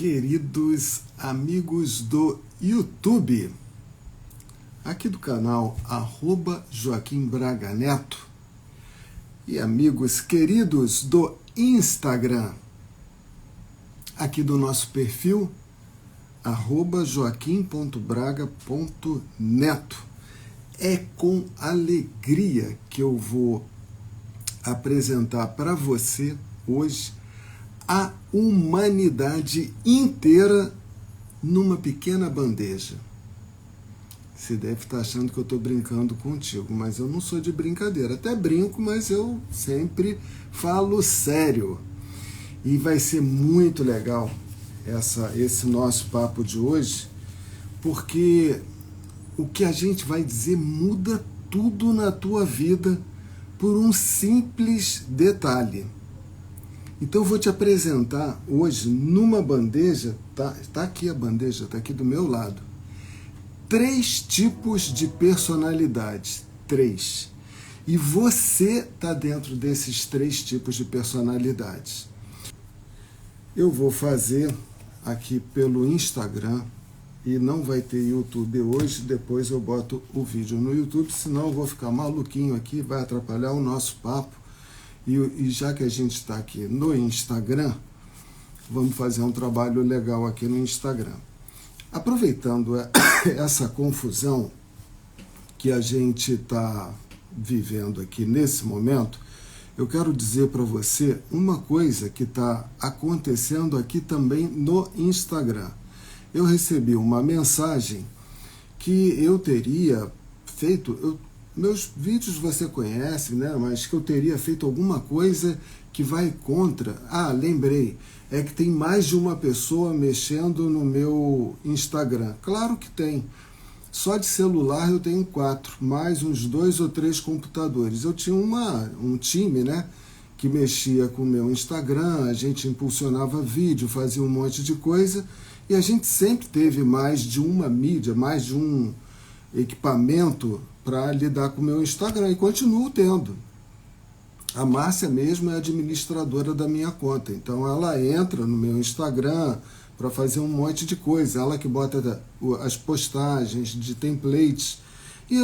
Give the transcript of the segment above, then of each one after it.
queridos amigos do YouTube, aqui do canal Joaquim Braga Neto, e amigos queridos do Instagram, aqui do nosso perfil joaquim.braga.neto. É com alegria que eu vou apresentar para você hoje a humanidade inteira numa pequena bandeja. Você deve estar achando que eu estou brincando contigo, mas eu não sou de brincadeira. Até brinco, mas eu sempre falo sério. E vai ser muito legal esse nosso papo de hoje, porque o que a gente vai dizer muda tudo na tua vida por um simples detalhe. Então eu vou te apresentar hoje numa bandeja, tá aqui a bandeja, tá aqui do meu lado, 3 tipos de personalidade, 3. E você tá dentro desses 3 tipos de personalidades. Eu vou fazer aqui pelo Instagram, e não vai ter YouTube hoje, depois eu boto o vídeo no YouTube, senão eu vou ficar maluquinho aqui, vai atrapalhar o nosso papo. E já que a gente está aqui no Instagram, vamos fazer um trabalho legal aqui no Instagram. Aproveitando essa confusão que a gente está vivendo aqui nesse momento, eu quero dizer para você uma coisa que está acontecendo aqui também no Instagram. Eu recebi uma mensagem que eu teria feito... Meus vídeos você conhece, né? Mas que eu teria feito alguma coisa que vai contra. Lembrei. É que tem mais de uma pessoa mexendo no meu Instagram. Claro que tem. Só de celular eu tenho 4, mais uns 2 ou 3 computadores. Eu tinha um time, né? Que mexia com o meu Instagram, a gente impulsionava vídeo, fazia um monte de coisa. E a gente sempre teve mais de uma mídia, mais de um equipamento para lidar com o meu Instagram, e continuo tendo. A Márcia mesmo é administradora da minha conta, então ela entra no meu Instagram para fazer um monte de coisa, ela que bota as postagens de templates, e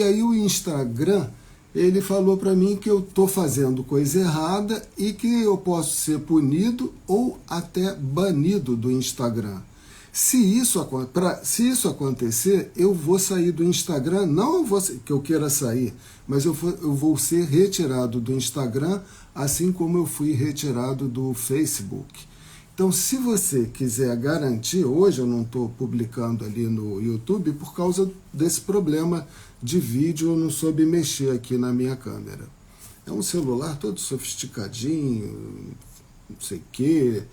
aí o Instagram, ele falou para mim que eu estou fazendo coisa errada e que eu posso ser punido ou até banido do Instagram. Se isso acontecer, eu vou sair do Instagram, não que eu queira sair, mas eu vou ser retirado do Instagram, assim como eu fui retirado do Facebook. Então, se você quiser garantir, hoje eu não estou publicando ali no YouTube por causa desse problema de vídeo, eu não soube mexer aqui na minha câmera. É um celular todo sofisticadinho, não sei o que,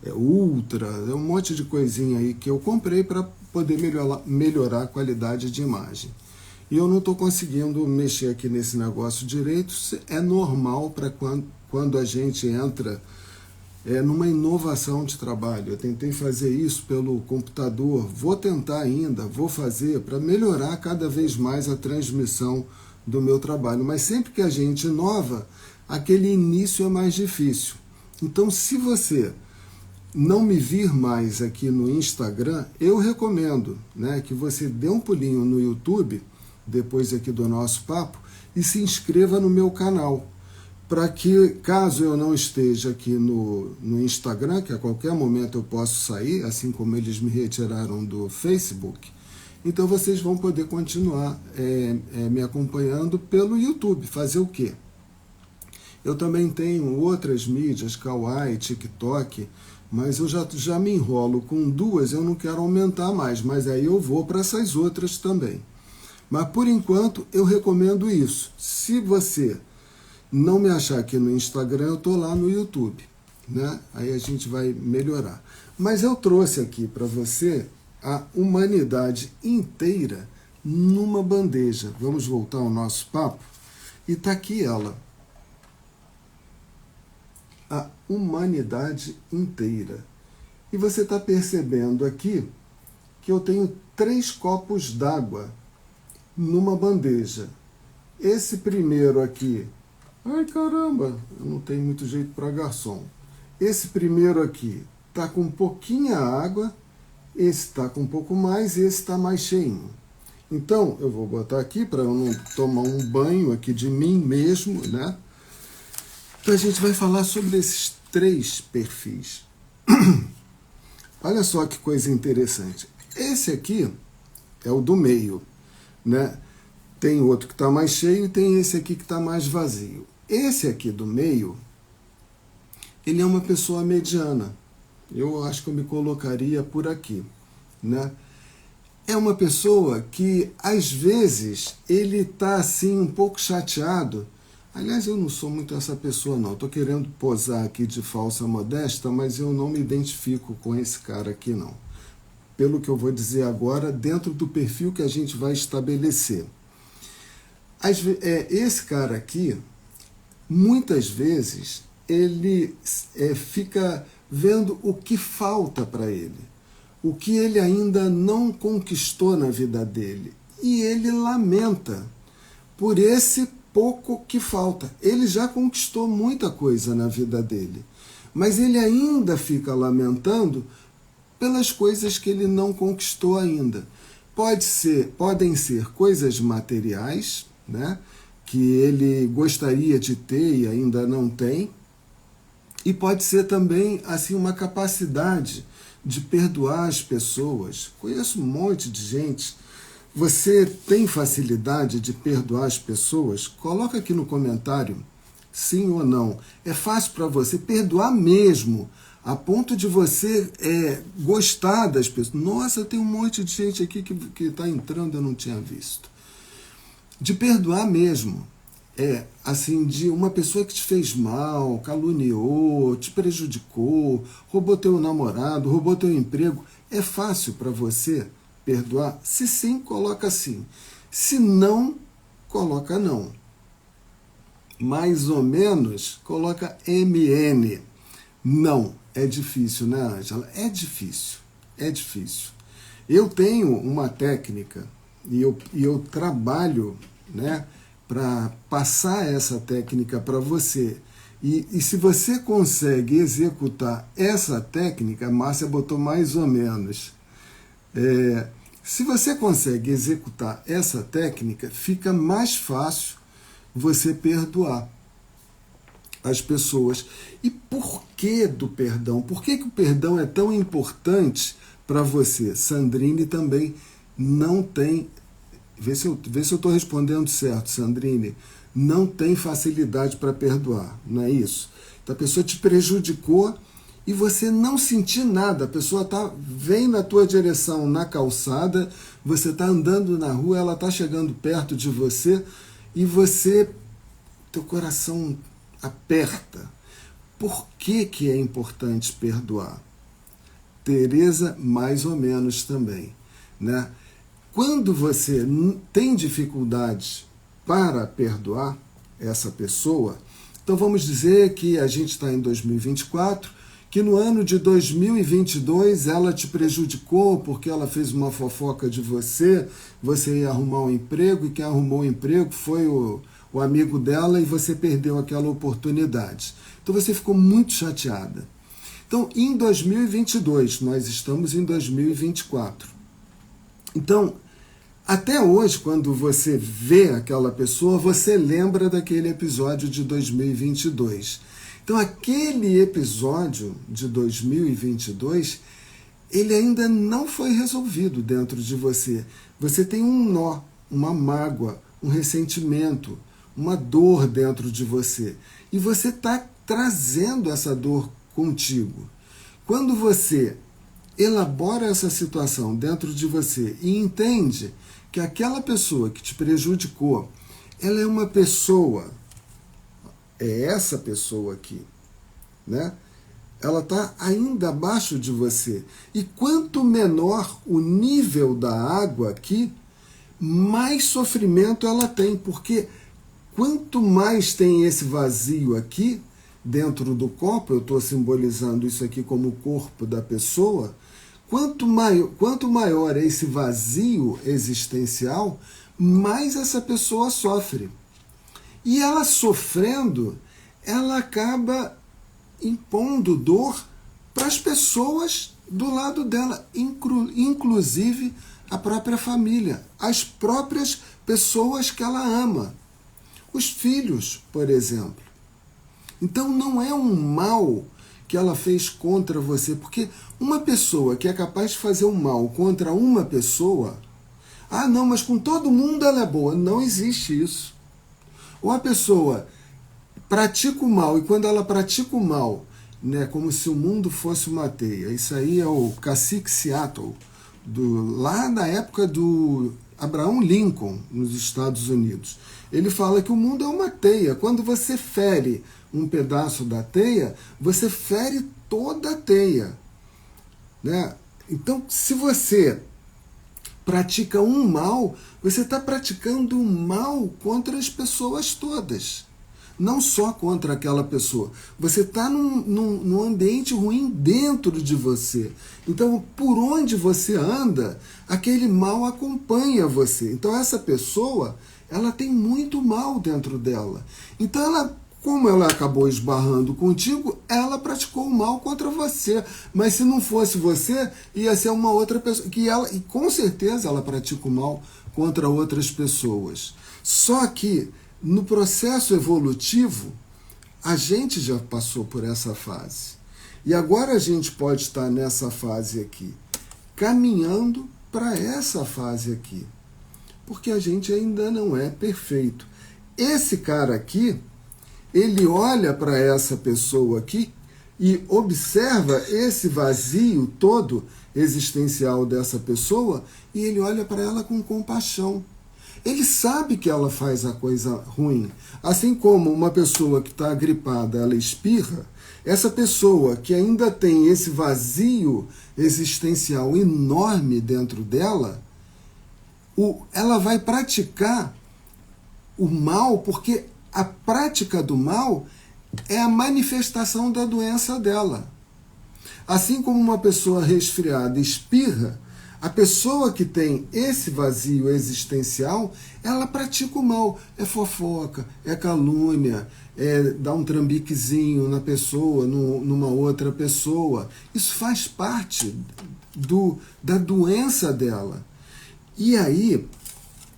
é ultra, é um monte de coisinha aí que eu comprei para poder melhorar a qualidade de imagem. E eu não estou conseguindo mexer aqui nesse negócio direito. É normal para quando a gente entra numa inovação de trabalho. Eu tentei fazer isso pelo computador, vou tentar ainda, vou fazer para melhorar cada vez mais a transmissão do meu trabalho. Mas sempre que a gente inova, aquele início é mais difícil. Então, se você não me vir mais aqui no Instagram, eu recomendo, né, que você dê um pulinho no YouTube, depois aqui do nosso papo, e se inscreva no meu canal, para que, caso eu não esteja aqui no Instagram, que a qualquer momento eu posso sair, assim como eles me retiraram do Facebook, então vocês vão poder continuar me acompanhando pelo YouTube. Fazer o quê? Eu também tenho outras mídias, Kawaii, TikTok, mas eu já me enrolo com 2, eu não quero aumentar mais, mas aí eu vou para essas outras também. Mas por enquanto eu recomendo isso. Se você não me achar aqui no Instagram, eu estou lá no YouTube, né? Aí a gente vai melhorar. Mas eu trouxe aqui para você a humanidade inteira numa bandeja. Vamos voltar ao nosso papo? E está aqui ela. A humanidade inteira. E você está percebendo aqui que eu tenho 3 copos d'água numa bandeja. Esse primeiro aqui, ai caramba, eu não tenho muito jeito para garçom. Esse primeiro aqui está com pouquinha água, esse está com um pouco mais, esse está mais cheinho. Então, eu vou botar aqui para eu não tomar um banho aqui de mim mesmo, né? Então, a gente vai falar sobre esses 3 perfis. Olha só que coisa interessante. Esse aqui é o do meio, né? Tem outro que está mais cheio e tem esse aqui que está mais vazio. Esse aqui do meio, ele é uma pessoa mediana. Eu acho que eu me colocaria por aqui, né? É uma pessoa que, às vezes, ele está assim um pouco chateado. Aliás, eu não sou muito essa pessoa, não. Estou querendo posar aqui de falsa modesta, mas eu não me identifico com esse cara aqui, não. Pelo que eu vou dizer agora, dentro do perfil que a gente vai estabelecer. Esse cara aqui, muitas vezes, ele fica vendo o que falta para ele. O que ele ainda não conquistou na vida dele. E ele lamenta por esse pouco que falta. Ele já conquistou muita coisa na vida dele, mas ele ainda fica lamentando pelas coisas que ele não conquistou ainda. Podem ser coisas materiais, né, que ele gostaria de ter e ainda não tem, e pode ser também assim uma capacidade de perdoar as pessoas. Conheço um monte de gente. Você tem facilidade de perdoar as pessoas? Coloca aqui no comentário, sim ou não. É fácil para você perdoar mesmo, a ponto de você gostar das pessoas. Nossa, tem um monte de gente aqui que está entrando, eu não tinha visto. De perdoar mesmo. Assim, de uma pessoa que te fez mal, caluniou, te prejudicou, roubou teu namorado, roubou teu emprego. É fácil para você perdoar? Se sim, coloca sim. Se não, coloca não. Mais ou menos, coloca MN. Não, é difícil, né, Ângela? É difícil, é difícil. Eu tenho uma técnica e eu trabalho, né, para passar essa técnica para você. E se você consegue executar essa técnica, a Márcia botou mais ou menos. Se você consegue executar essa técnica, fica mais fácil você perdoar as pessoas. E por que do perdão? Por que o perdão é tão importante para você? Sandrine também não tem... Vê se eu estou respondendo certo, Sandrine. Não tem facilidade para perdoar, não é isso? Então a pessoa te prejudicou e você não sentir nada. A pessoa vem na tua direção na calçada, você está andando na rua, ela está chegando perto de você e teu coração aperta. Por que é importante perdoar? Tereza, mais ou menos também, né? Quando você tem dificuldades para perdoar essa pessoa, então vamos dizer que a gente está em 2024, que no ano de 2022 ela te prejudicou porque ela fez uma fofoca de você ia arrumar um emprego e quem arrumou o emprego foi o amigo dela e você perdeu aquela oportunidade. Então você ficou muito chateada. Então, em 2022, nós estamos em 2024. Então, até hoje, quando você vê aquela pessoa, você lembra daquele episódio de 2022. Então, aquele episódio de 2022, ele ainda não foi resolvido dentro de você. Você tem um nó, uma mágoa, um ressentimento, uma dor dentro de você. E você está trazendo essa dor contigo. Quando você elabora essa situação dentro de você e entende que aquela pessoa que te prejudicou, ela é uma pessoa, é essa pessoa aqui, né? Ela está ainda abaixo de você. E quanto menor o nível da água aqui, mais sofrimento ela tem, porque quanto mais tem esse vazio aqui, dentro do copo, eu estou simbolizando isso aqui como o corpo da pessoa, quanto maior é esse vazio existencial, mais essa pessoa sofre. E ela sofrendo, ela acaba impondo dor para as pessoas do lado dela, inclusive a própria família, as próprias pessoas que ela ama, os filhos, por exemplo. Então não é um mal que ela fez contra você, porque uma pessoa que é capaz de fazer um mal contra uma pessoa, ah não, mas com todo mundo ela é boa, não existe isso. Ou a pessoa pratica o mal, e quando ela pratica o mal, né, como se o mundo fosse uma teia, isso aí é o cacique Seattle, lá na época do Abraham Lincoln, nos Estados Unidos. Ele fala que o mundo é uma teia. Quando você fere um pedaço da teia, você fere toda a teia. Né? Então, se você pratica um mal, você está praticando um mal contra as pessoas todas. Não só contra aquela pessoa. Você está num ambiente ruim dentro de você. Então, por onde você anda, aquele mal acompanha você. Então, essa pessoa, ela tem muito mal dentro dela. Então, como ela acabou esbarrando contigo, ela praticou o mal contra você. Mas se não fosse você, ia ser uma outra pessoa. E com certeza ela pratica o mal contra outras pessoas. Só que no processo evolutivo, a gente já passou por essa fase. E agora a gente pode estar nessa fase aqui, caminhando para essa fase aqui. Porque a gente ainda não é perfeito. Esse cara aqui, ele olha para essa pessoa aqui e observa esse vazio todo existencial dessa pessoa e ele olha para ela com compaixão. Ele sabe que ela faz a coisa ruim. Assim como uma pessoa que está gripada, ela espirra, essa pessoa que ainda tem esse vazio existencial enorme dentro dela, ela vai praticar o mal, porque a prática do mal é a manifestação da doença dela. Assim como uma pessoa resfriada espirra, a pessoa que tem esse vazio existencial, ela pratica o mal. É fofoca, é calúnia, é dar um trambiquezinho na pessoa, numa outra pessoa. Isso faz parte da doença dela. E aí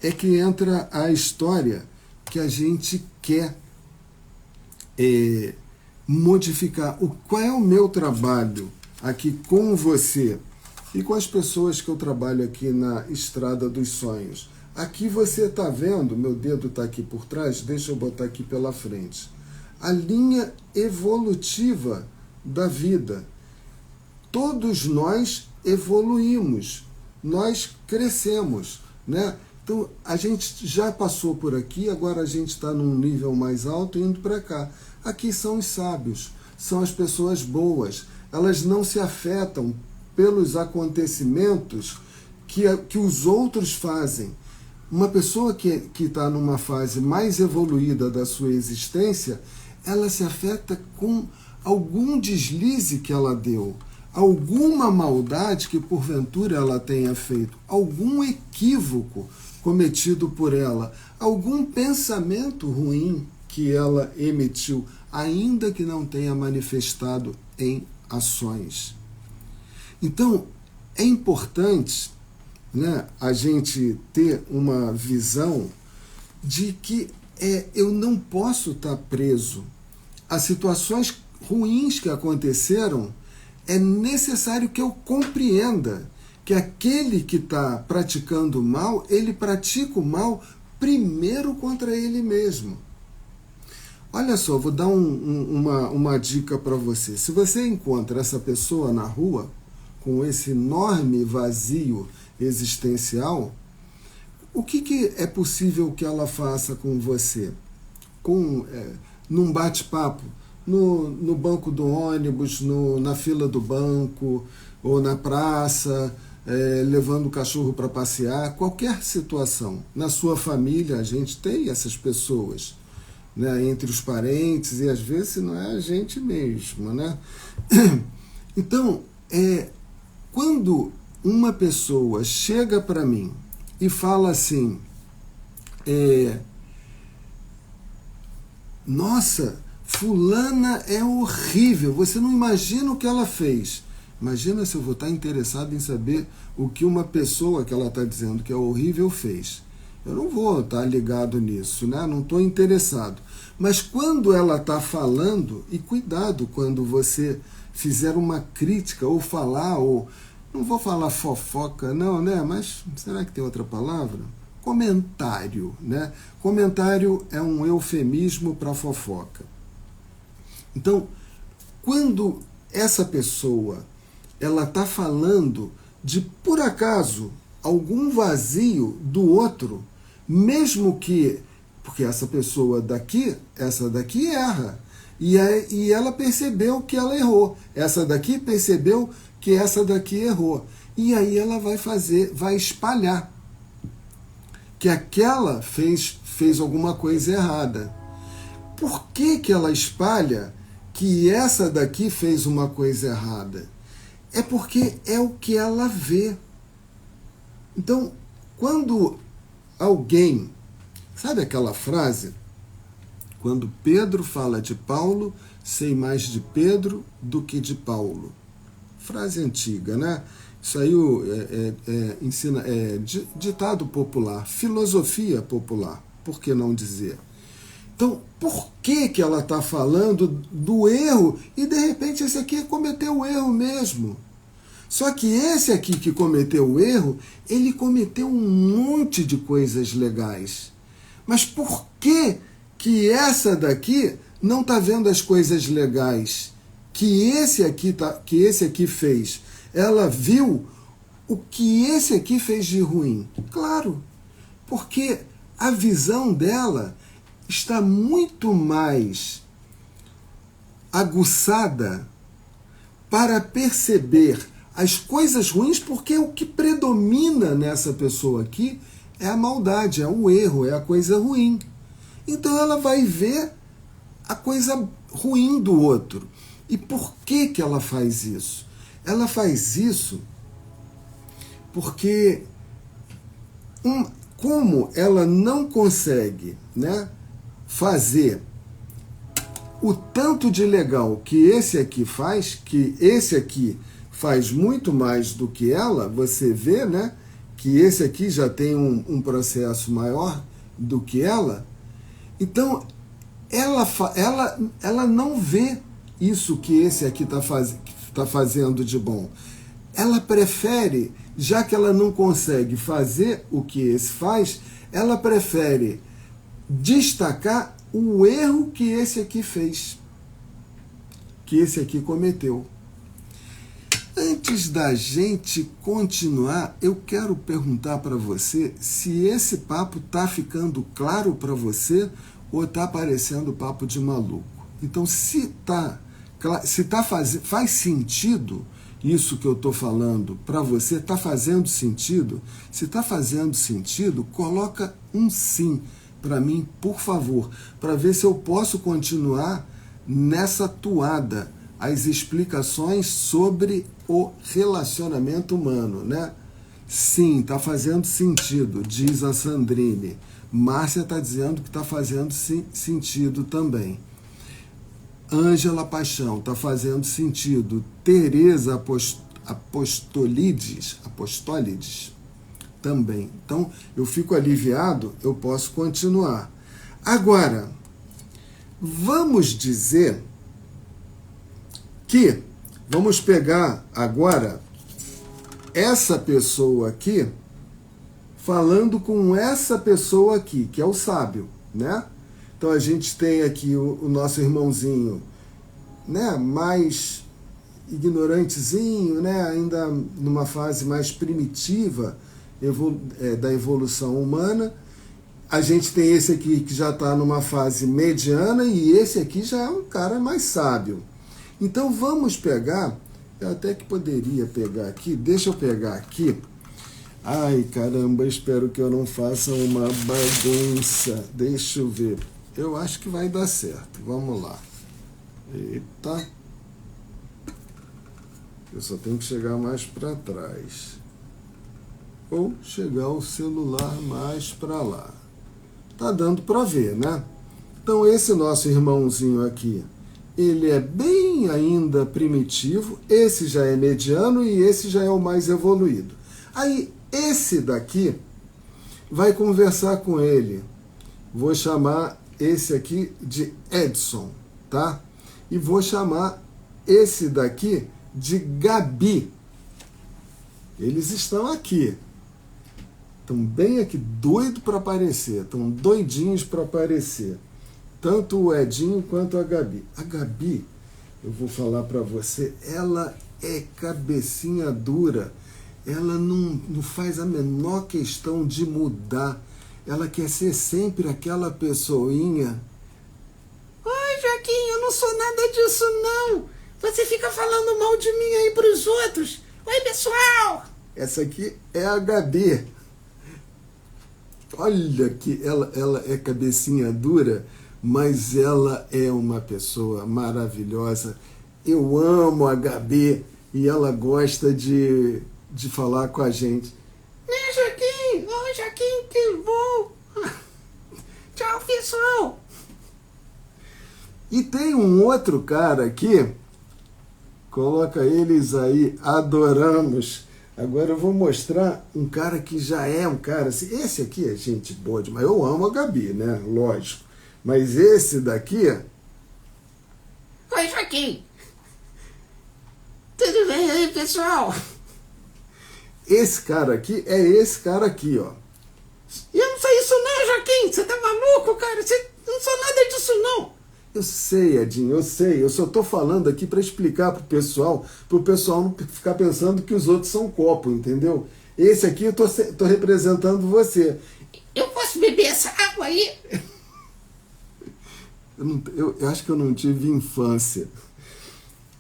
é que entra a história que a gente quer modificar. Qual é o meu trabalho aqui com você? E com as pessoas que eu trabalho aqui na Estrada dos Sonhos. Aqui você está vendo, meu dedo está aqui por trás, deixa eu botar aqui pela frente. A linha evolutiva da vida. Todos nós evoluímos, nós crescemos, né? Então, a gente já passou por aqui, agora a gente está num nível mais alto indo para cá. Aqui são os sábios, são as pessoas boas. Elas não se afetam pelos acontecimentos que os outros fazem. Uma pessoa que está numa fase mais evoluída da sua existência, ela se afeta com algum deslize que ela deu, alguma maldade que porventura ela tenha feito, algum equívoco cometido por ela, algum pensamento ruim que ela emitiu, ainda que não tenha manifestado em ações. Então, é importante, né, a gente ter uma visão de que eu não posso estar preso a situações ruins que aconteceram. É necessário que eu compreenda que aquele que está praticando o mal, ele pratica o mal primeiro contra ele mesmo. Olha só, vou dar uma dica para você. Se você encontra essa pessoa na rua, com esse enorme vazio existencial, o que é possível que ela faça com você? Num bate-papo, no banco do ônibus, na fila do banco, ou na praça, levando o cachorro para passear, qualquer situação. Na sua família, a gente tem essas pessoas, né, entre os parentes, e às vezes não é a gente mesmo, né? Então, quando uma pessoa chega para mim e fala assim, nossa, fulana é horrível, você não imagina o que ela fez. Imagina se eu vou estar interessado em saber o que uma pessoa que ela está dizendo que é horrível fez. Eu não vou estar ligado nisso, né? Não estou interessado. Mas quando ela está falando, e cuidado quando você fizer uma crítica ou falar, ou não vou falar fofoca, não, né? Mas será que tem outra palavra? Comentário, né? Comentário é um eufemismo para fofoca. Então, quando essa pessoa ela está falando de, por acaso, algum vazio do outro, mesmo que, porque essa pessoa daqui, essa daqui erra, e ela percebeu que ela errou, essa daqui percebeu que essa daqui errou, e aí ela vai espalhar que aquela fez alguma coisa errada. Por que ela espalha que essa daqui fez uma coisa errada? É porque é o que ela vê. Então, quando alguém... Sabe aquela frase? Quando Pedro fala de Paulo, sei mais de Pedro do que de Paulo. Frase antiga, né? Isso aí ensina, ditado popular, filosofia popular, por que não dizer? Então, por que ela está falando do erro e de repente esse aqui cometeu o erro mesmo? Só que esse aqui que cometeu o erro, ele cometeu um monte de coisas legais. Mas por que essa daqui não está vendo as coisas legais que esse aqui fez? Ela viu o que esse aqui fez de ruim. Claro, porque a visão dela está muito mais aguçada para perceber as coisas ruins, porque o que predomina nessa pessoa aqui é a maldade, é o erro, é a coisa ruim. Então ela vai ver a coisa ruim do outro. E por que ela faz isso? Ela faz isso porque como ela não consegue, né, fazer o tanto de legal que esse aqui faz, que esse aqui faz muito mais do que ela, você vê, né, que esse aqui já tem um processo maior do que ela. Então, ela não vê isso que esse aqui tá fazendo de bom. Ela prefere, já que ela não consegue fazer o que esse faz, ela prefere destacar o erro que esse aqui fez, que esse aqui cometeu. Antes da gente continuar, eu quero perguntar para você se esse papo está ficando claro para você ou está parecendo papo de maluco. Então, faz sentido isso que eu estou falando para você, está fazendo sentido? Se está fazendo sentido, coloca um sim para mim, por favor, para ver se eu posso continuar nessa toada, as explicações sobre o relacionamento humano, né? Sim, está fazendo sentido, diz a Sandrine. Márcia está dizendo que está fazendo sentido também. Ângela Paixão, está fazendo sentido. Tereza Apostolides também. Então, eu fico aliviado, eu posso continuar. Agora, vamos dizer que, vamos pegar agora essa pessoa aqui, falando com essa pessoa aqui, que é o sábio, né? Então a gente tem aqui o nosso irmãozinho, né, mais ignorantezinho, né, ainda numa fase mais primitiva da evolução humana. A gente tem esse aqui que já está numa fase mediana e esse aqui já é um cara mais sábio. Então vamos pegar, eu até que poderia pegar aqui, deixa eu pegar aqui. Ai, caramba, espero que eu não faça uma bagunça. Deixa eu ver. Eu acho que vai dar certo. Vamos lá. Eita. Eu só tenho que chegar mais para trás. Ou chegar o celular mais para lá. Tá dando para ver, né? Então esse nosso irmãozinho aqui, ele é bem ainda primitivo, esse já é mediano e esse já é o mais evoluído. Aí esse daqui vai conversar com ele. Vou chamar esse aqui de Edson, tá? E vou chamar esse daqui de Gabi. Eles estão aqui. Estão bem aqui, doido para aparecer. Estão doidinhos para aparecer. Tanto o Edinho quanto a Gabi. A Gabi, eu vou falar para você, ela é cabecinha dura. Ela não faz a menor questão de mudar. Ela quer ser sempre aquela pessoinha. Oi, Joaquim, eu não sou nada disso, não. Você fica falando mal de mim aí pros outros. Oi, pessoal. Essa aqui é a Gabi. Olha que ela é cabecinha dura, mas ela é uma pessoa maravilhosa. Eu amo a Gabi e ela gosta de falar com a gente. Né, Joaquim? Oi, Joaquim, que bom. Tchau, pessoal. E tem um outro cara aqui, coloca eles aí, adoramos. Agora eu vou mostrar um cara que já é um cara assim. Esse aqui é gente boa demais. Eu amo a Gabi, né? Lógico. Mas esse daqui. Oi, Joaquim. Tudo bem aí, pessoal? Esse cara aqui é esse cara aqui, ó. Eu não sou isso não, Joaquim. Você tá maluco, cara? Eu não sou nada disso, não. Eu sei, Edinho, eu sei. Eu só tô falando aqui para explicar pro pessoal não ficar pensando que os outros são copo, entendeu? Esse aqui eu tô representando você. Eu posso beber essa água aí? Eu acho que eu não tive infância.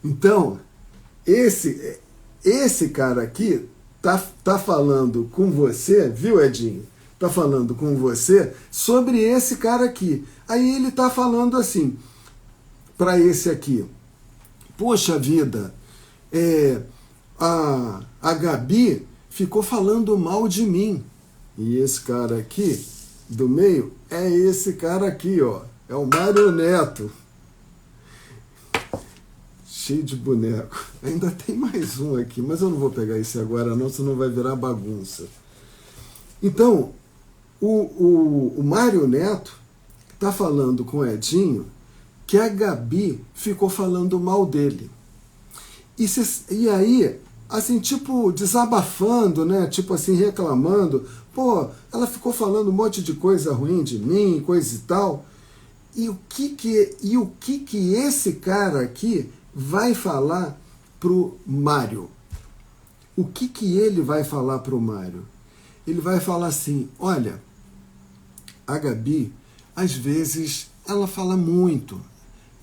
Então, esse cara aqui tá falando com você, viu, Edinho? Tá falando com você sobre esse cara aqui. Aí ele tá falando assim, para esse aqui. Poxa vida, a Gabi ficou falando mal de mim. E esse cara aqui, do meio, é esse cara aqui, ó. É o Mário Neto. Cheio de boneco. Ainda tem mais um aqui, mas eu não vou pegar esse agora não, senão vai virar bagunça. Então, o Mário Neto está falando com o Edinho que a Gabi ficou falando mal dele. E aí, assim, tipo, desabafando, né? Tipo assim, reclamando. Pô, ela ficou falando um monte de coisa ruim de mim, coisa e tal. E o que esse cara aqui vai falar pro Mário? O que ele vai falar pro Mário? Ele vai falar assim, olha, a Gabi, às vezes, ela fala muito.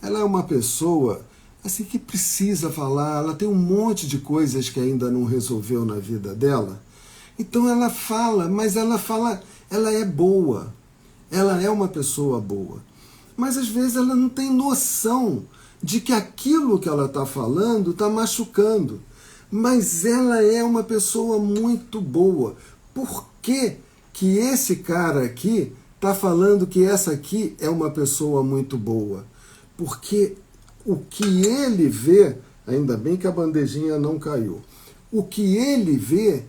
Ela é uma pessoa assim que precisa falar, ela tem um monte de coisas que ainda não resolveu na vida dela. Então ela fala, mas ela é boa. Ela é uma pessoa boa. Mas às vezes ela não tem noção de que aquilo que ela está falando está machucando. Mas ela é uma pessoa muito boa. Por que que esse cara aqui está falando que essa aqui é uma pessoa muito boa? Porque o que ele vê, ainda bem que a bandejinha não caiu, o que ele vê,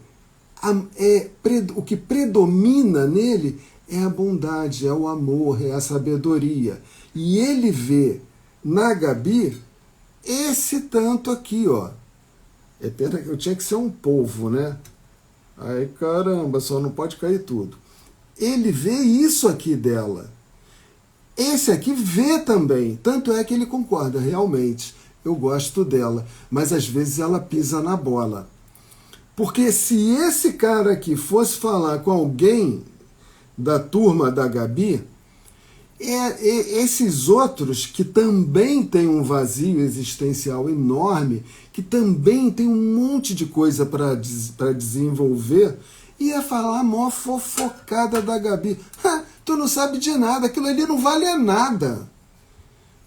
o que predomina nele é a bondade, é o amor, é a sabedoria. E ele vê na Gabi esse tanto aqui, ó. É pena que eu tinha que ser um polvo, né? Aí, caramba, só não pode cair tudo. Ele vê isso aqui dela. Esse aqui vê também. Tanto é que ele concorda, realmente. Eu gosto dela. Mas às vezes ela pisa na bola. Porque se esse cara aqui fosse falar com alguém da turma da Gabi, esses outros que também têm um vazio existencial enorme, que também tem um monte de coisa para desenvolver, ia falar a maior fofocada da Gabi. Tu não sabe de nada, aquilo ali não vale nada.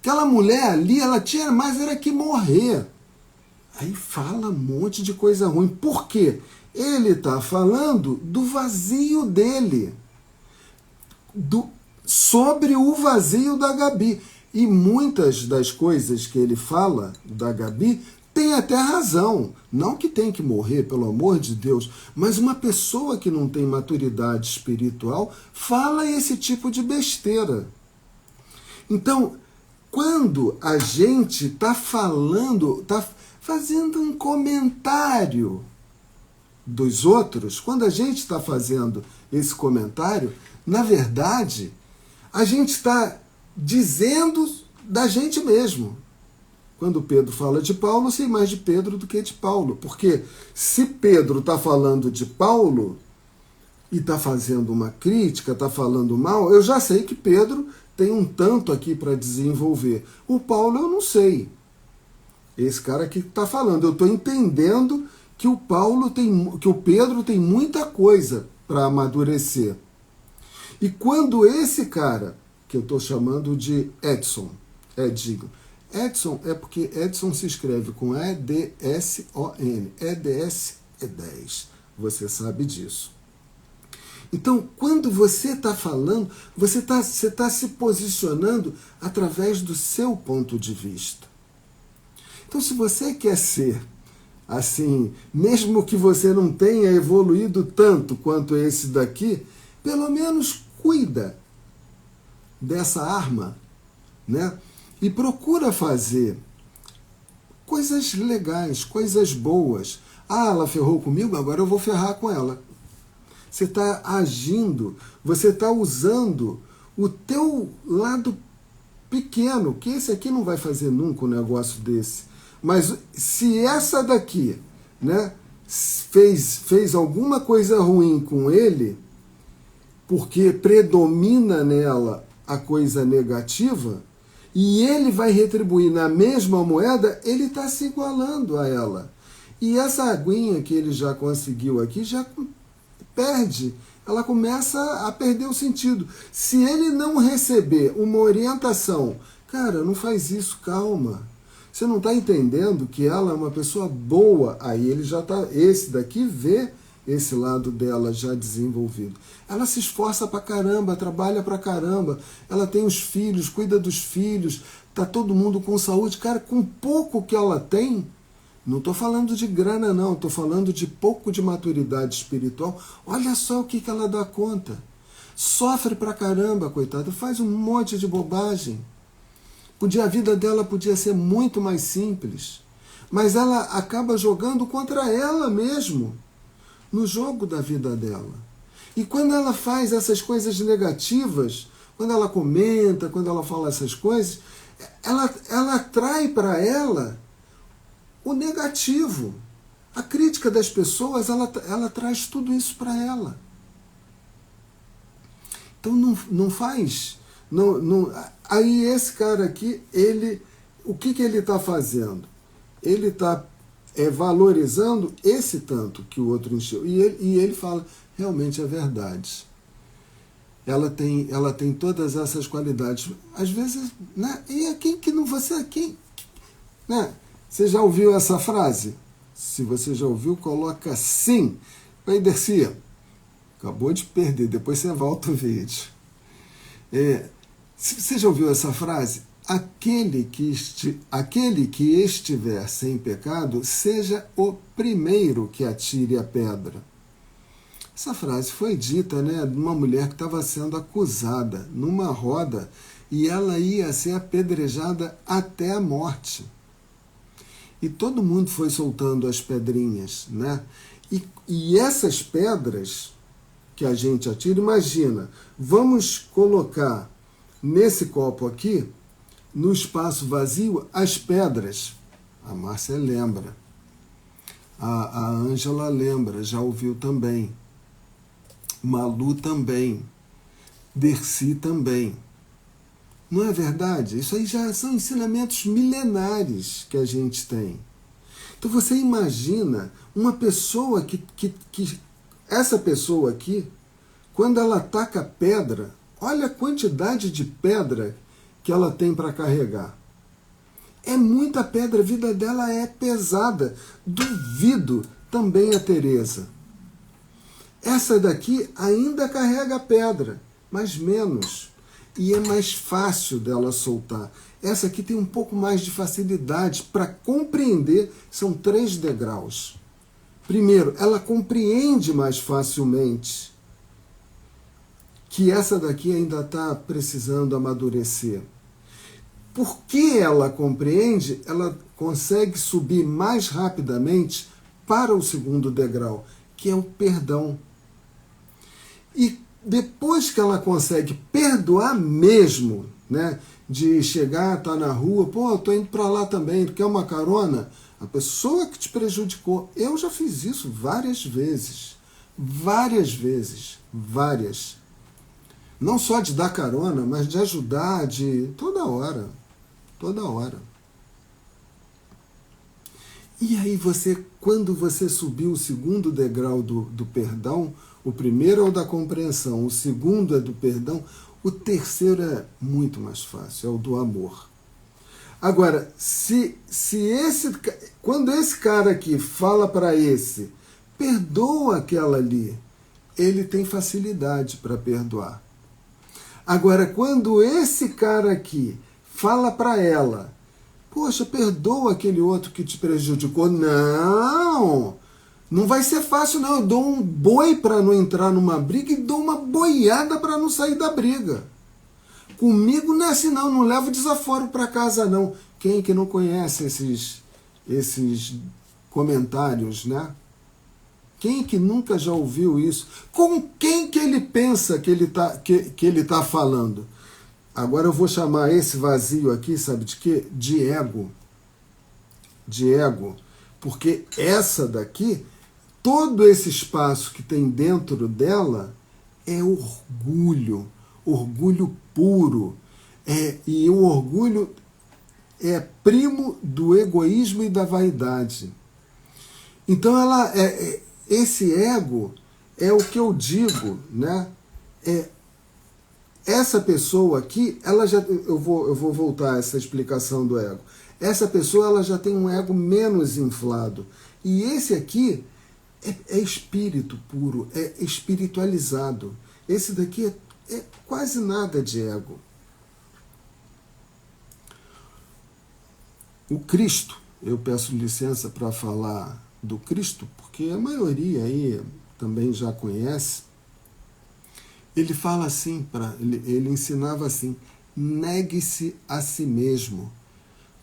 Aquela mulher ali, ela tinha mais era que morrer. Aí fala um monte de coisa ruim. Por quê? Ele está falando do vazio dele. sobre o vazio da Gabi. E muitas das coisas que ele fala da Gabi tem até razão. Não que tem que morrer, pelo amor de Deus, mas uma pessoa que não tem maturidade espiritual fala esse tipo de besteira. Então, quando a gente está falando, está fazendo um comentário dos outros, quando a gente está fazendo esse comentário, na verdade, a gente está dizendo da gente mesmo. Quando Pedro fala de Paulo, sei mais de Pedro do que de Paulo. Porque se Pedro está falando de Paulo e está fazendo uma crítica, está falando mal, eu já sei que Pedro tem um tanto aqui para desenvolver. O Paulo eu não sei. Esse cara aqui que está falando. Eu estou entendendo que o Pedro tem muita coisa para amadurecer. E quando esse cara, que eu estou chamando de Edson é porque Edson se escreve com E-D-S-O-N. E-D-S é 10. Você sabe disso. Então, quando você está falando, você tá se posicionando através do seu ponto de vista. Então, se você quer ser assim, mesmo que você não tenha evoluído tanto quanto esse daqui, pelo menos cuida dessa arma, né? E procura fazer coisas legais, coisas boas. Ah, ela ferrou comigo, agora eu vou ferrar com ela. Você está agindo, você está usando o teu lado pequeno, que esse aqui não vai fazer nunca um negócio desse. Mas se essa daqui, né, fez alguma coisa ruim com ele, porque predomina nela a coisa negativa, e ele vai retribuir na mesma moeda, ele está se igualando a ela. E essa aguinha que ele já conseguiu aqui, já perde, ela começa a perder o sentido. Se ele não receber uma orientação, cara, não faz isso, calma. Você não está entendendo que ela é uma pessoa boa, aí ele já está, esse daqui vê esse lado dela já desenvolvido. Ela se esforça pra caramba, trabalha pra caramba, ela tem os filhos, cuida dos filhos, tá todo mundo com saúde. Cara, com pouco que ela tem, não estou falando de grana não, estou falando de pouco de maturidade espiritual, olha só o que ela dá conta. Sofre pra caramba, coitada, faz um monte de bobagem. A vida dela podia ser muito mais simples, mas ela acaba jogando contra ela mesmo, no jogo da vida dela. E quando ela faz essas coisas negativas, quando ela comenta, quando ela fala essas coisas, ela atrai para ela o negativo. A crítica das pessoas, ela traz tudo isso para ela. Então não faz. Aí esse cara aqui, o que ele está fazendo? Ele está valorizando esse tanto que o outro encheu. E ele fala, realmente é verdade. Ela tem todas essas qualidades. Às vezes, né? E a quem que não você quem, né? Você já ouviu essa frase? Se você já ouviu, coloca sim. Oi, Dercia. Acabou de perder, depois você volta o vídeo. Você já ouviu essa frase? Aquele que estiver sem pecado, seja o primeiro que atire a pedra. Essa frase foi dita, né, de uma mulher que estava sendo acusada numa roda e ela ia ser apedrejada até a morte. E todo mundo foi soltando as pedrinhas, né? E essas pedras que a gente atira, imagina, vamos colocar nesse copo aqui, no espaço vazio, as pedras. A Márcia lembra. A Ângela lembra, já ouviu também. Malu também. Dercy também. Não é verdade? Isso aí já são ensinamentos milenares que a gente tem. Então você imagina uma pessoa que essa pessoa aqui, quando ela taca pedra, olha a quantidade de pedra que ela tem para carregar. É muita pedra, a vida dela é pesada. Duvido também a Teresa. Essa daqui ainda carrega pedra, mas menos. e é mais fácil dela soltar. Essa aqui tem um pouco mais de facilidade para compreender, são 3 degraus. Primeiro, ela compreende mais facilmente que essa daqui ainda está precisando amadurecer. Porque ela compreende, ela consegue subir mais rapidamente para o 2º degrau, que é o perdão. E depois que ela consegue perdoar mesmo, né, de chegar, tá na rua, pô, eu tô indo para lá também, tu quer uma carona? A pessoa que te prejudicou. Eu já fiz isso várias vezes. Várias. Não só de dar carona, mas de ajudar, de toda hora. E aí quando você subiu o 2º degrau do perdão, o primeiro é o da compreensão, o 2º é do perdão, o 3º é muito mais fácil, é o do amor. Agora, quando esse cara aqui fala para esse, perdoa aquela ali, ele tem facilidade para perdoar. Agora, quando esse cara aqui fala para ela, poxa, perdoa aquele outro que te prejudicou. Não vai ser fácil não, eu dou um boi para não entrar numa briga e dou uma boiada para não sair da briga. Comigo não é assim não levo desaforo para casa não. Quem que não conhece esses comentários, né? Quem que nunca já ouviu isso? Com quem que ele pensa que ele tá falando? Agora eu vou chamar esse vazio aqui, sabe de quê? De ego. De ego. Porque essa daqui, todo esse espaço que tem dentro dela é orgulho. Orgulho puro. E o orgulho é primo do egoísmo e da vaidade. Então esse ego é o que eu digo, né? Essa pessoa aqui, eu vou voltar a essa explicação do ego. Essa pessoa ela já tem um ego menos inflado. E esse aqui é espírito puro, é espiritualizado. Esse daqui é quase nada de ego. O Cristo, eu peço licença para falar do Cristo, porque a maioria aí também já conhece. Ele fala assim, ele ensinava assim, negue-se a si mesmo,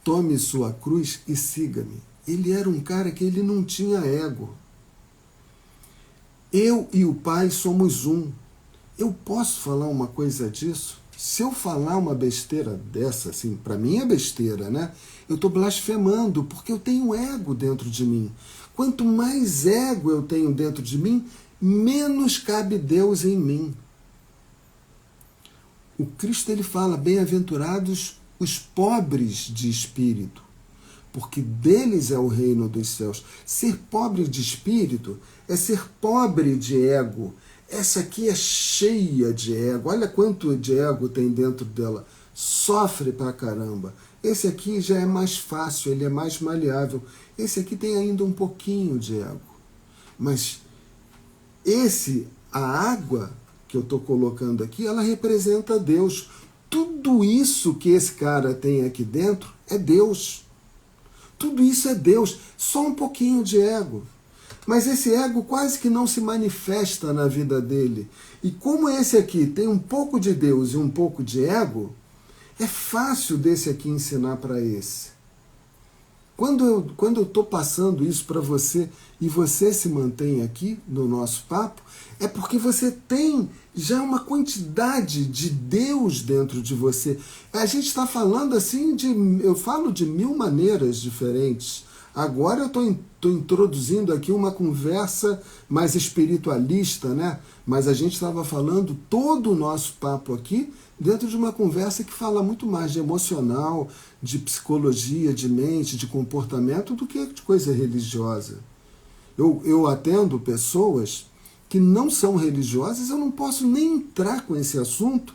tome sua cruz e siga-me. Ele era um cara que ele não tinha ego. Eu e o Pai somos um. Eu posso falar uma coisa disso? Se eu falar uma besteira dessa, assim, para mim é besteira, né? Eu estou blasfemando, porque eu tenho ego dentro de mim. Quanto mais ego eu tenho dentro de mim, menos cabe Deus em mim. O Cristo ele fala, bem-aventurados os pobres de espírito, porque deles é o reino dos céus. Ser pobre de espírito é ser pobre de ego. Essa aqui é cheia de ego. Olha quanto de ego tem dentro dela. Sofre pra caramba. Esse aqui já é mais fácil, ele é mais maleável. Esse aqui tem ainda um pouquinho de ego. Mas a água que eu estou colocando aqui, ela representa Deus. Tudo isso que esse cara tem aqui dentro é Deus. Tudo isso é Deus. Só um pouquinho de ego. Mas esse ego quase que não se manifesta na vida dele. E como esse aqui tem um pouco de Deus e um pouco de ego, é fácil desse aqui ensinar para esse. Quando eu estou passando isso para você e você se mantém aqui no nosso papo, é porque você tem já uma quantidade de Deus dentro de você. A gente está falando assim eu falo de 1000 maneiras diferentes. Agora eu estou introduzindo aqui uma conversa mais espiritualista, né? Mas a gente estava falando todo o nosso papo aqui dentro de uma conversa que fala muito mais de emocional, de psicologia, de mente, de comportamento, do que de coisa religiosa. Eu atendo pessoas que não são religiosas, eu não posso nem entrar com esse assunto,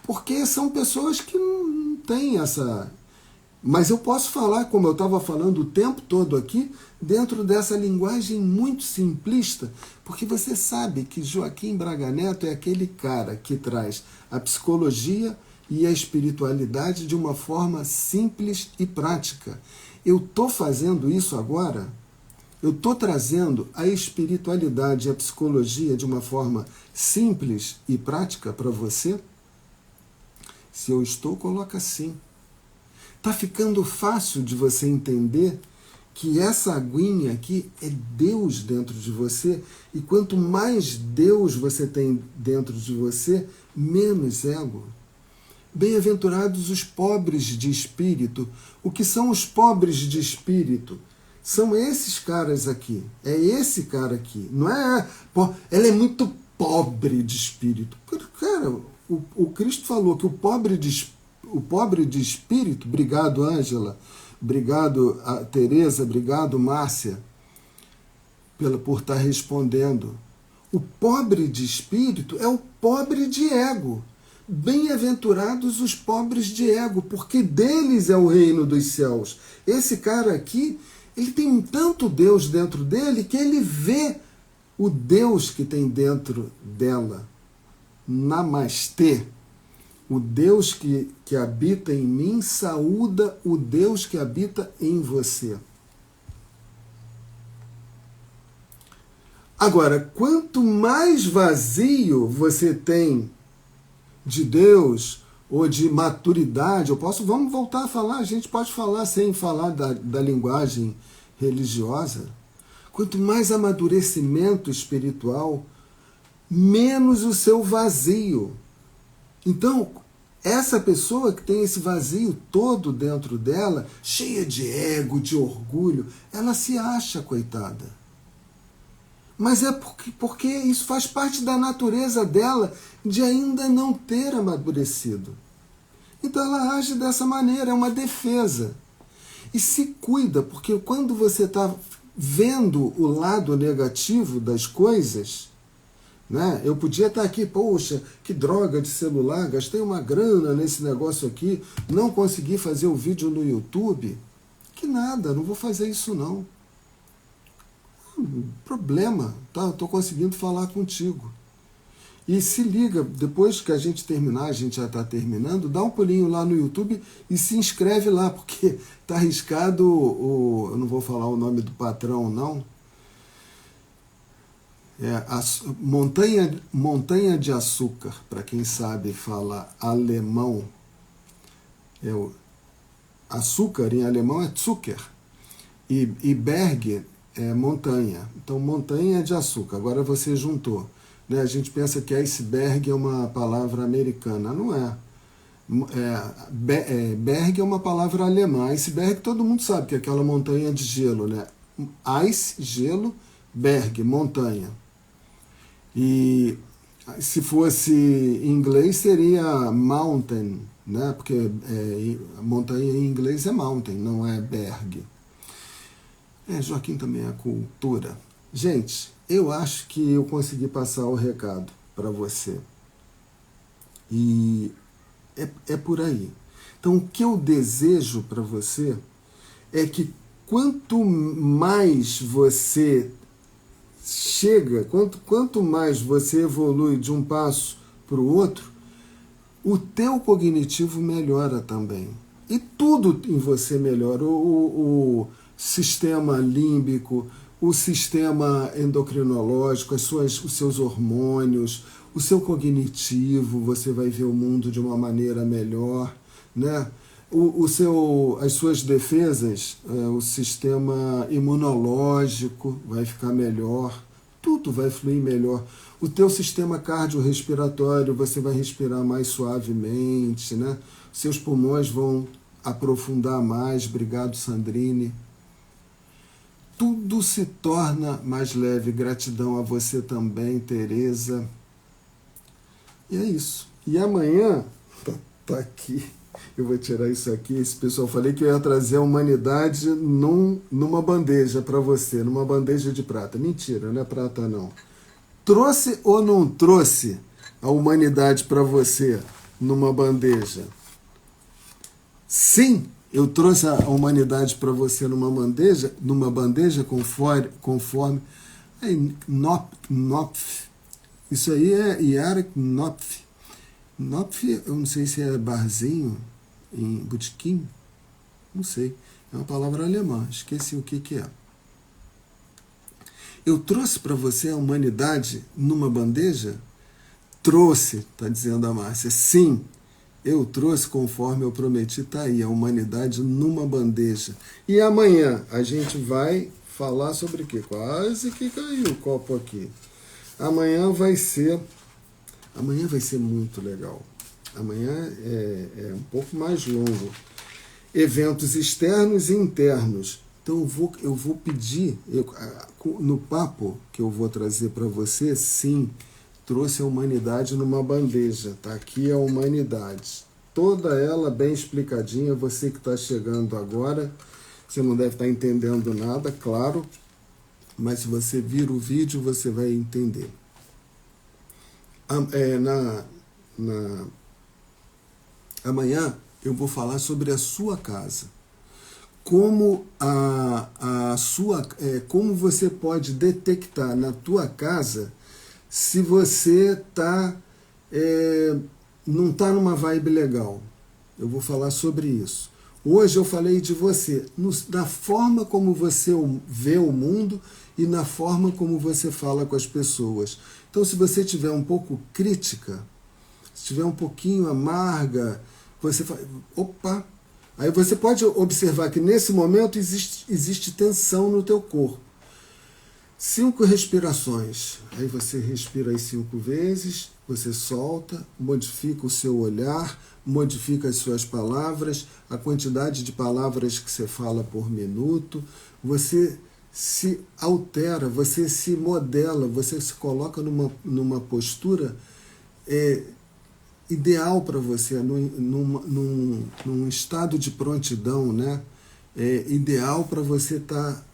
porque são pessoas que não têm essa... Mas eu posso falar, como eu estava falando o tempo todo aqui, dentro dessa linguagem muito simplista, porque você sabe que Joaquim Braga Neto é aquele cara que traz a psicologia e a espiritualidade de uma forma simples e prática. Eu estou fazendo isso agora? Eu estou trazendo a espiritualidade e a psicologia de uma forma simples e prática para você? Se eu estou, coloca sim. Está ficando fácil de você entender que essa aguinha aqui é Deus dentro de você, e quanto mais Deus você tem dentro de você, menos ego. Bem-aventurados os pobres de espírito. O que são os pobres de espírito? São esses caras aqui. É esse cara aqui. Não é... Ela é muito pobre de espírito. Cara, o Cristo falou que o pobre de espírito... Obrigado, Ângela. Obrigado, Tereza. Obrigado, Márcia, por estar respondendo. O pobre de espírito é o pobre de ego. Bem-aventurados os pobres de ego, porque deles é o reino dos céus. Esse cara aqui, ele tem tanto Deus dentro dele que ele vê o Deus que tem dentro dela. Namastê. O Deus que habita em mim saúda o Deus que habita em você. Agora, quanto mais vazio você tem de Deus ou de maturidade, vamos voltar a falar, a gente pode falar sem falar da linguagem religiosa. Quanto mais amadurecimento espiritual, menos o seu vazio. Então, essa pessoa que tem esse vazio todo dentro dela, cheia de ego, de orgulho, ela se acha coitada. Mas é porque isso faz parte da natureza dela de ainda não ter amadurecido. Então ela age dessa maneira, é uma defesa. E se cuida, porque quando você está vendo o lado negativo das coisas, né? Eu podia estar aqui, poxa, que droga de celular, gastei uma grana nesse negócio aqui, não consegui fazer o vídeo no YouTube. Que nada, não vou fazer isso não. Problema, tá? Estou conseguindo falar contigo. E se liga, depois que a gente terminar, a gente já está terminando, dá um pulinho lá no YouTube e se inscreve lá, porque está arriscado eu não vou falar o nome do patrão não, a Montanha de Açúcar, para quem sabe falar alemão, açúcar em alemão é Zucker, e Berg é montanha, então montanha de açúcar, agora você juntou, né? A gente pensa que iceberg é uma palavra americana, não é. Berg é uma palavra alemã, iceberg todo mundo sabe que é aquela montanha de gelo, né? Ice, gelo, berg, montanha. E se fosse em inglês seria mountain, né? Porque montanha em inglês é mountain, não é berg. Joaquim também é cultura. Gente, eu acho que eu consegui passar o recado para você. E é por aí. Então, o que eu desejo para você é que quanto mais você chega, quanto mais você evolui de um passo para o outro, o teu cognitivo melhora também. E tudo em você melhora. O sistema límbico, o sistema endocrinológico, os seus hormônios, o seu cognitivo, você vai ver o mundo de uma maneira melhor, né? As suas defesas, o sistema imunológico vai ficar melhor, tudo vai fluir melhor. O teu sistema cardiorrespiratório, você vai respirar mais suavemente, né? Seus pulmões vão aprofundar mais, obrigado Sandrine. Tudo se torna mais leve. Gratidão a você também, Tereza. E é isso. E amanhã, tá aqui, eu vou tirar isso aqui. Esse pessoal, falei que eu ia trazer a humanidade numa bandeja para você, numa bandeja de prata. Mentira, não é prata não. Trouxe ou não trouxe a humanidade para você numa bandeja? Sim! Eu trouxe a humanidade para você numa bandeja conforme Knopf. Isso aí é Eric Knopf. Knopf, eu não sei se é barzinho, em botequim, não sei. É uma palavra alemã, esqueci o que é. Eu trouxe para você a humanidade numa bandeja? Trouxe, está dizendo a Márcia. Sim, eu trouxe conforme eu prometi, está aí, a humanidade numa bandeja. E amanhã a gente vai falar sobre o quê? Quase que caiu o copo aqui. Amanhã vai ser muito legal. Amanhã é um pouco mais longo. Eventos externos e internos. Então eu vou pedir, no papo que eu vou trazer para você, sim, trouxe a humanidade numa bandeja. Tá aqui a humanidade. Toda ela bem explicadinha. Você que está chegando agora, você não deve estar entendendo nada, claro, mas se você vir o vídeo, você vai entender. Amanhã eu vou falar sobre a sua casa. Como como você pode detectar na tua casa se você não está numa vibe legal. Eu vou falar sobre isso. Hoje eu falei de você, da forma como você vê o mundo e na forma como você fala com as pessoas. Então, se você tiver um pouco crítica, se tiver um pouquinho amarga, você fala, opa! Aí você pode observar que nesse momento existe tensão no teu corpo. 5 respirações. Aí você respira as 5 vezes, você solta, modifica o seu olhar, modifica as suas palavras, a quantidade de palavras que você fala por minuto. Você se altera, você se modela, você se coloca numa postura ideal para você, num estado de prontidão, né? Ideal para você estar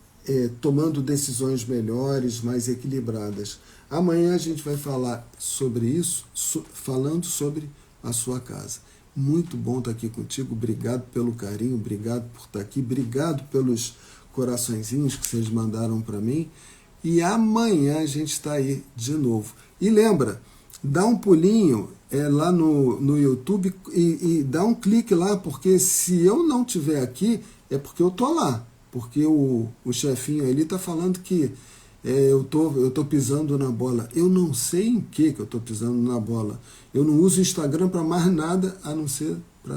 tomando decisões melhores, mais equilibradas. Amanhã a gente vai falar sobre isso, falando sobre a sua casa. Muito bom estar aqui contigo, obrigado pelo carinho, obrigado por estar aqui, obrigado pelos coraçõezinhos que vocês mandaram para mim, e amanhã a gente está aí de novo. E lembra, dá um pulinho lá no YouTube e dá um clique lá, porque se eu não estiver aqui, é porque eu estou lá. Porque o chefinho ali está falando que eu tô pisando na bola. Eu não sei em que eu estou pisando na bola. Eu não uso o Instagram para mais nada, a não ser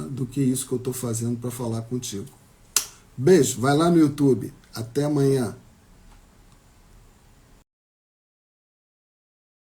do que isso que eu estou fazendo para falar contigo. Beijo, vai lá no YouTube. Até amanhã.